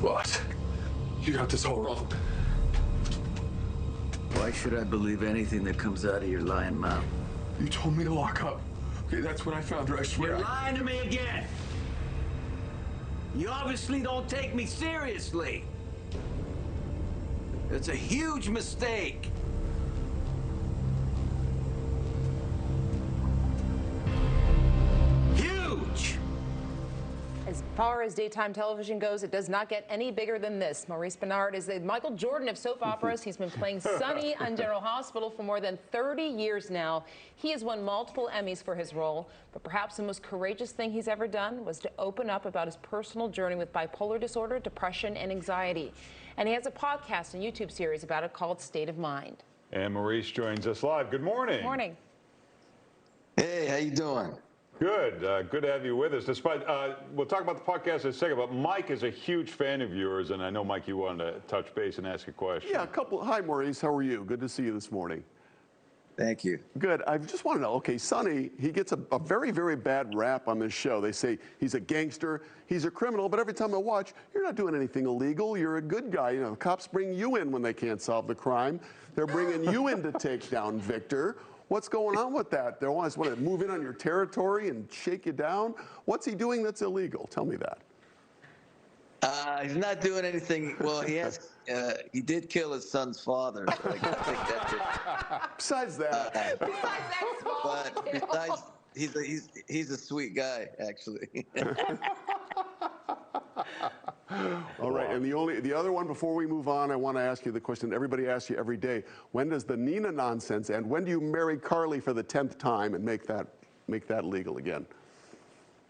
What? You got this all wrong. Why should I believe anything that comes out of your lying mouth? You told me to lock up. Okay, that's when I found her, I swear. You're lying to me again. You obviously don't take me seriously. It's a huge mistake. Huge! As far as daytime television goes, it does not get any bigger than this. Maurice Benard is the Michael Jordan of soap operas. He's been playing Sonny on General Hospital for more than 30 years now. He has won multiple Emmys for his role, but perhaps the most courageous thing he's ever done was to open up about his personal journey with bipolar disorder, depression, and anxiety. And he has a podcast and YouTube series about it called State of Mind. And Maurice joins us live. Good morning. Good morning. Hey, how you doing? Good. Good to have you with us. Despite, we'll talk about the podcast in a second, but Mike is a huge fan of yours, and I know, Mike, you wanted to touch base and ask a question. Yeah, Hi, Maurice. How are you? Good to see you this morning. Thank you. Good. I just want to know, okay, Sonny, he gets a very, very bad rap on this show. They say he's a gangster, he's a criminal, but every time I watch, you're not doing anything illegal. You're a good guy. You know, cops bring you in when they can't solve the crime. They're bringing you in to take down Victor. What's going on with that? They always want to move in on your territory and shake you down. What's he doing that's illegal? Tell me that. He's not doing anything. Well, he did kill his son's father. So I think that's it. Besides that. But besides, he's a sweet guy, actually. All right, and the other one before we move on, I want to ask you the question everybody asks you every day: when does the Nina nonsense end? When do you marry Carly for the 10th time and make that legal again?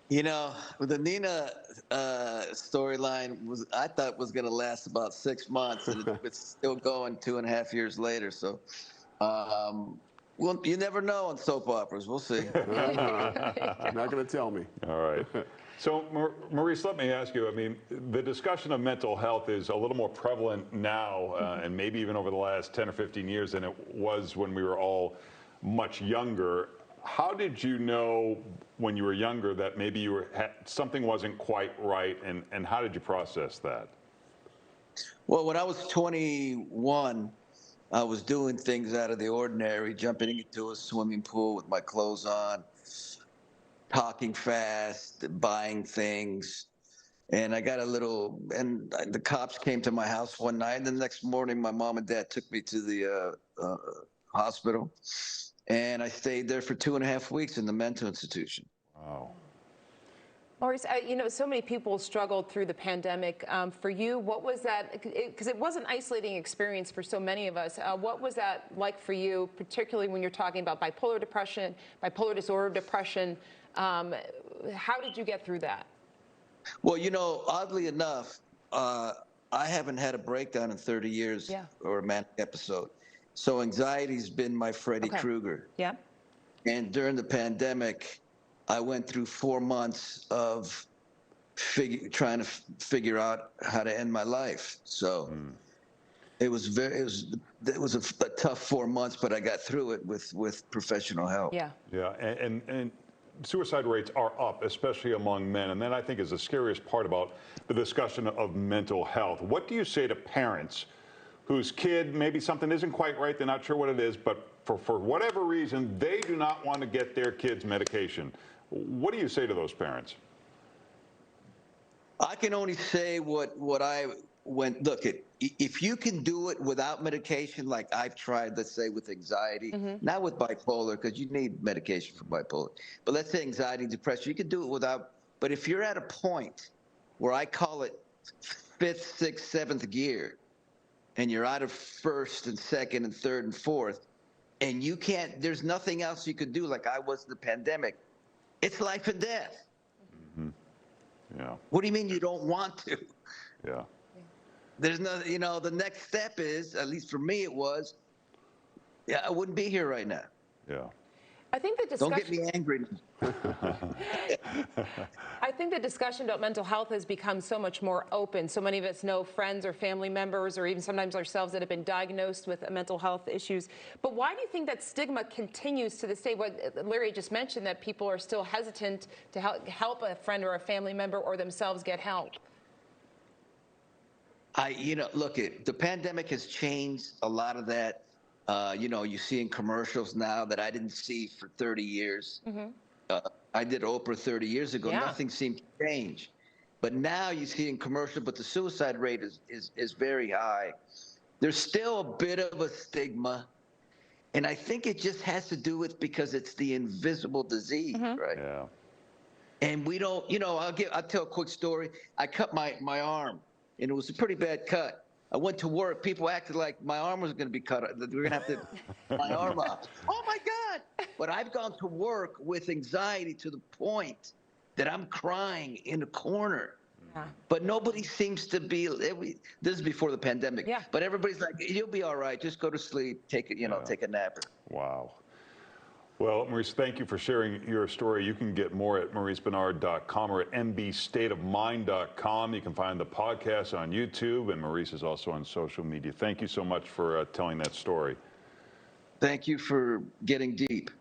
You know, the Nina storyline I thought was going to last about 6 months, and it's still going 2.5 years later. So, well, you never know on soap operas. We'll see. Not going to tell me. All right. So, Maurice, let me ask you, I mean, the discussion of mental health is a little more prevalent now, and maybe even over the last 10 or 15 years than it was when we were all much younger. How did you know when you were younger that maybe something wasn't quite right, and how did you process that? Well, when I was 21, I was doing things out of the ordinary, jumping into a swimming pool with my clothes on, talking fast, buying things. And I got and the cops came to my house one night, and the next morning my mom and dad took me to the hospital. And I stayed there for 2.5 weeks in the mental institution. Wow. Maurice, you know, so many people struggled through the pandemic. For you, what was that? Because it was an isolating experience for so many of us. What was that like for you, particularly when you're talking about bipolar depression, bipolar disorder, depression? How did you get through that? Well, you know, oddly enough, I haven't had a breakdown in 30 years or a manic episode. So anxiety's been my Freddy Krueger. Yeah. And during the pandemic, I went through 4 months of trying to figure out how to end my life. So it was a tough 4 months, but I got through it with professional help. Yeah. Yeah, and suicide rates are up, especially among men, and that I think is the scariest part about the discussion of mental health. What do you say to parents whose kid, maybe something isn't quite right, they're not sure what it is, but for whatever reason, they do not want to get their kids medication? What do you say to those parents? I can only say what I went, look, if you can do it without medication, like I've tried, let's say with anxiety, not with bipolar, because you need medication for bipolar, but let's say anxiety, depression, you can do it without, but if you're at a point where I call it 5th, 6th, 7th gear, and you're out of 1st and 2nd and 3rd and 4th, and you can't, there's nothing else you could do like I was in the pandemic, it's life and death. Yeah. What do you mean you don't want to? Yeah. There's no, you know, the next step is, at least for me it was, I wouldn't be here right now. Yeah. I think the discussion. Don't get me angry. I think the discussion about mental health has become so much more open. So many of us know friends or family members, or even sometimes ourselves, that have been diagnosed with mental health issues. But why do you think that stigma continues to this day? What Larry just mentioned, that people are still hesitant to help a friend or a family member or themselves get help. Look, the pandemic has changed a lot of that. You see in commercials now that I didn't see for 30 years. I did Oprah 30 years ago. Yeah. Nothing seemed to change. But now you see in commercial, but the suicide rate is very high. There's still a bit of a stigma. And I think it just has to do with because it's the invisible disease, right? Yeah. And we don't, I'll tell a quick story. I cut my arm, and it was a pretty bad cut. I went to work. People acted like my arm was going to be cut. That we were going to have to my arm off. Oh my God! But I've gone to work with anxiety to the point that I'm crying in a corner. Yeah. But nobody seems to be. This is before the pandemic. Yeah. But everybody's like, "You'll be all right. Just go to sleep. Take a nap." Wow. Well, Maurice, thank you for sharing your story. You can get more at mauricebernard.com or at mbstateofmind.com. You can find the podcast on YouTube, and Maurice is also on social media. Thank you so much for telling that story. Thank you for getting deep.